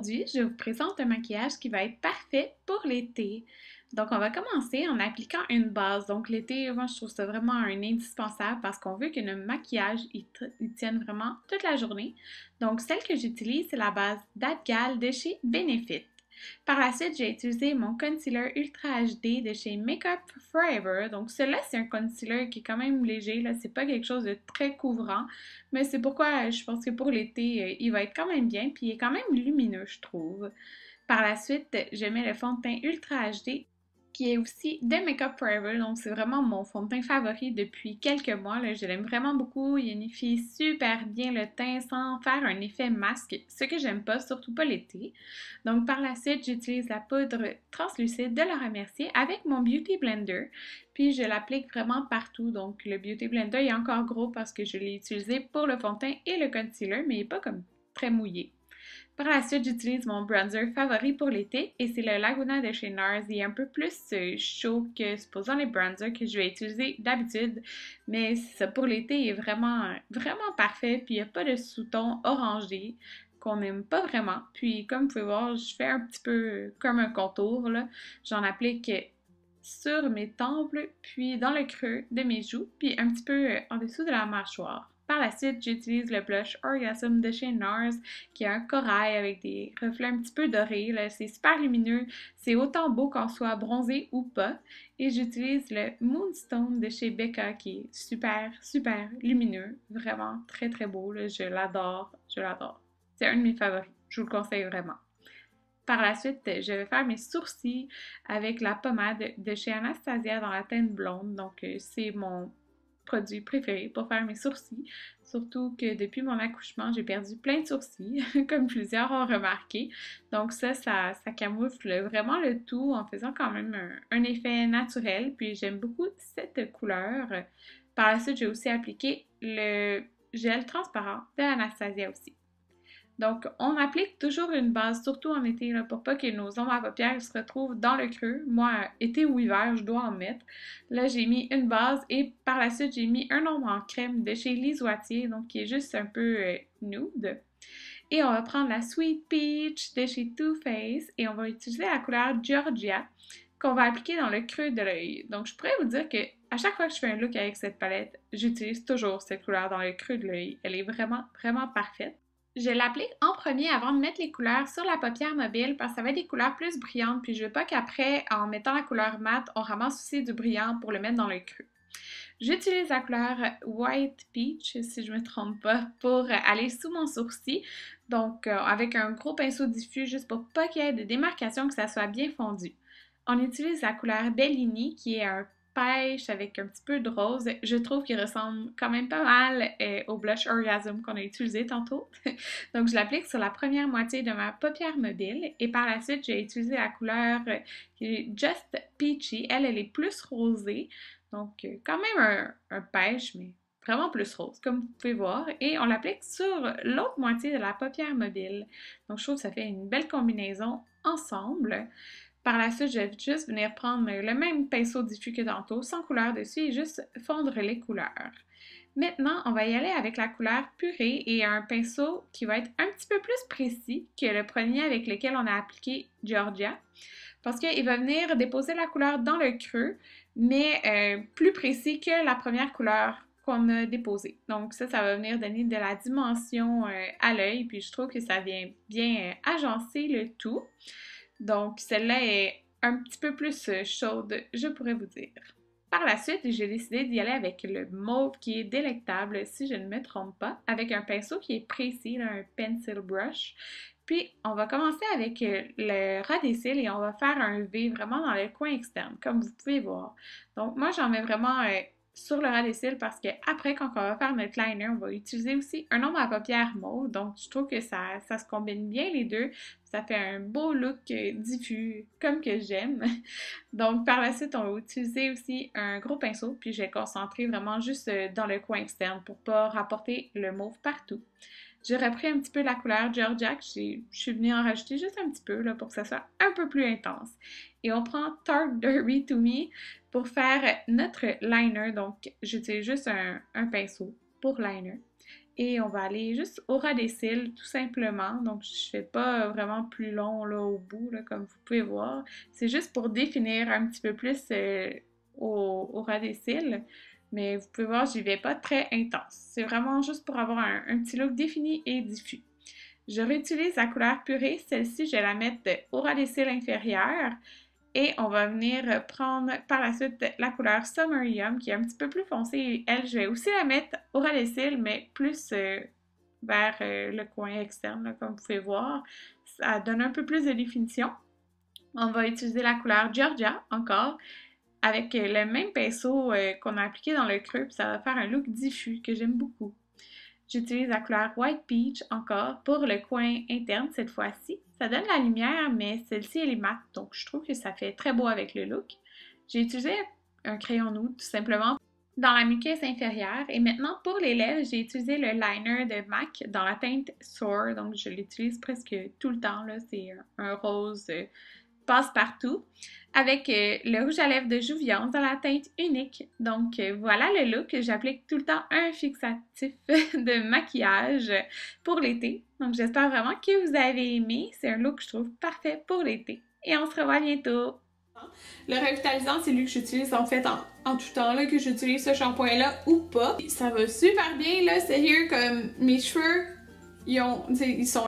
Aujourd'hui, je vous présente un maquillage qui va être parfait pour l'été. Donc, on va commencer en appliquant une base. Donc, l'été, moi, je trouve ça vraiment un indispensable parce qu'on veut que notre maquillage il tienne vraiment toute la journée. Donc, celle que j'utilise, c'est la base d'Adgal de chez Benefit. Par la suite, j'ai utilisé mon concealer Ultra HD de chez Makeup Forever. Donc, celui-là, c'est un concealer qui est quand même léger, là. C'est pas quelque chose de très couvrant, mais c'est pourquoi je pense que pour l'été, il va être quand même bien, puis il est quand même lumineux, je trouve. Par la suite, je mets le fond de teint Ultra HD qui est aussi de Makeup Forever. Donc, c'est vraiment mon fond de teint favori depuis quelques mois, là. Je l'aime vraiment beaucoup. Il unifie super bien le teint sans faire un effet masque, ce que j'aime pas, surtout pas l'été. Donc, par la suite, j'utilise la poudre translucide de Laura Mercier avec mon Beauty Blender. Puis, je l'applique vraiment partout. Donc, le Beauty Blender est encore gros parce que je l'ai utilisé pour le fond de teint et le concealer, mais il n'est pas comme très mouillé. Par la suite, j'utilise mon bronzer favori pour l'été et c'est le Laguna de chez NARS. Il est un peu plus chaud que supposons les bronzers que je vais utiliser d'habitude, mais ça pour l'été, il est vraiment parfait. Puis il n'y a pas de sous-ton orangé qu'on n'aime pas vraiment. Puis comme vous pouvez voir, je fais un petit peu comme un contour là. J'en applique sur mes tempes, puis dans le creux de mes joues, puis un petit peu en dessous de la mâchoire. Par la suite, j'utilise le blush Orgasm de chez NARS, qui est un corail avec des reflets un petit peu dorés. C'est super lumineux, c'est autant beau qu'on soit bronzé ou pas. Et j'utilise le Moonstone de chez Becca, qui est super lumineux. Vraiment très beau, là. Je l'adore. C'est un de mes favoris, je vous le conseille vraiment. Par la suite, je vais faire mes sourcils avec la pommade de chez Anastasia dans la teinte blonde. Donc, c'est mon produit préféré pour faire mes sourcils. Surtout que depuis mon accouchement, j'ai perdu plein de sourcils, comme plusieurs ont remarqué. Donc ça camoufle vraiment le tout en faisant quand même un effet naturel. Puis j'aime beaucoup cette couleur. Par la suite, j'ai aussi appliqué le gel transparent de Anastasia aussi. Donc, on applique toujours une base, surtout en été, là, pour pas que nos ombres à paupières se retrouvent dans le creux. Moi, été ou hiver, je dois en mettre. Là, j'ai mis une base et par la suite, j'ai mis un ombre en crème de chez Lise Wattier, donc qui est juste un peu nude. Et on va prendre la Sweet Peach de chez Too Faced et on va utiliser la couleur Georgia qu'on va appliquer dans le creux de l'œil. Donc, je pourrais vous dire que à chaque fois que je fais un look avec cette palette, j'utilise toujours cette couleur dans le creux de l'œil. Elle est vraiment parfaite. Je l'applique en premier avant de mettre les couleurs sur la paupière mobile parce que ça va être des couleurs plus brillantes puis je veux pas qu'après, en mettant la couleur mate, on ramasse aussi du brillant pour le mettre dans le creux. J'utilise la couleur White Peach, si je me trompe pas, pour aller sous mon sourcil. Donc, avec un gros pinceau diffus juste pour pas qu'il y ait de démarcation, que ça soit bien fondu. On utilise la couleur Bellini qui est un pêche avec un petit peu de rose. Je trouve qu'il ressemble quand même pas mal au blush Orgasm qu'on a utilisé tantôt. Donc, je l'applique sur la première moitié de ma paupière mobile et par la suite, j'ai utilisé la couleur Just Peachy. Elle est plus rosée. Donc, quand même un pêche, mais vraiment plus rose, comme vous pouvez voir. Et on l'applique sur l'autre moitié de la paupière mobile. Donc, je trouve que ça fait une belle combinaison ensemble. Par la suite, je vais juste venir prendre le même pinceau diffus que tantôt, sans couleur dessus, et juste fondre les couleurs. Maintenant, on va y aller avec la couleur purée et un pinceau qui va être un petit peu plus précis que le premier avec lequel on a appliqué Georgia, parce qu'il va venir déposer la couleur dans le creux, mais plus précis que la première couleur qu'on a déposée. Donc ça va venir donner de la dimension à l'œil, puis je trouve que ça vient bien agencer le tout. Donc, celle-là est un petit peu plus chaude, je pourrais vous dire. Par la suite, j'ai décidé d'y aller avec le mauve qui est délectable, si je ne me trompe pas, avec un pinceau qui est précis, là, un pencil brush. Puis, on va commencer avec le ras des cils et on va faire un V vraiment dans le coin externe, comme vous pouvez voir. Donc, moi, j'en mets vraiment sur le ras des cils parce qu'après, quand on va faire notre liner, on va utiliser aussi un ombre à paupières mauve. Donc, je trouve que ça se combine bien les deux. Ça fait un beau look diffus, comme que j'aime. Donc, par la suite, on va utiliser aussi un gros pinceau, puis je vais concentrer vraiment juste dans le coin externe pour pas rapporter le mauve partout. J'ai repris un petit peu la couleur Georgia, je suis venue en rajouter juste un petit peu là, pour que ça soit un peu plus intense. Et on prend Tarte Derby To Me pour faire notre liner. Donc, j'utilise juste un pinceau pour liner. Et on va aller juste au ras des cils, tout simplement. Donc, je fais pas vraiment plus long là, au bout, là, comme vous pouvez voir. C'est juste pour définir un petit peu plus au ras des cils. Mais vous pouvez voir, j'y vais pas très intense. C'est vraiment juste pour avoir un petit look défini et diffus. Je réutilise la couleur purée. Celle-ci, je vais la mettre au ras des cils inférieur. Et on va venir prendre par la suite la couleur Summerium qui est un petit peu plus foncée. Et elle, je vais aussi la mettre au ras des cils, mais plus vers le coin externe, là, comme vous pouvez voir. Ça donne un peu plus de définition. On va utiliser la couleur Georgia encore avec le même pinceau qu'on a appliqué dans le creux. Puis ça va faire un look diffus que j'aime beaucoup. J'utilise la couleur White Peach encore pour le coin interne cette fois-ci. Ça donne la lumière, mais celle-ci, elle est mate, donc je trouve que ça fait très beau avec le look. J'ai utilisé un crayon nude, tout simplement, dans la muqueuse inférieure. Et maintenant, pour les lèvres, j'ai utilisé le liner de MAC dans la teinte Soar, donc je l'utilise presque tout le temps, là. C'est un rose passe-partout avec le rouge à lèvres de Jouviance dans la teinte unique. Donc voilà le look. J'applique tout le temps un fixatif de maquillage pour l'été. Donc j'espère vraiment que vous avez aimé. C'est un look que je trouve parfait pour l'été. Et on se revoit bientôt! Le revitalisant, c'est lui que j'utilise en fait en tout temps, là, que j'utilise ce shampoing-là ou pas. Ça va super bien, là, sérieux, comme mes cheveux, ils sont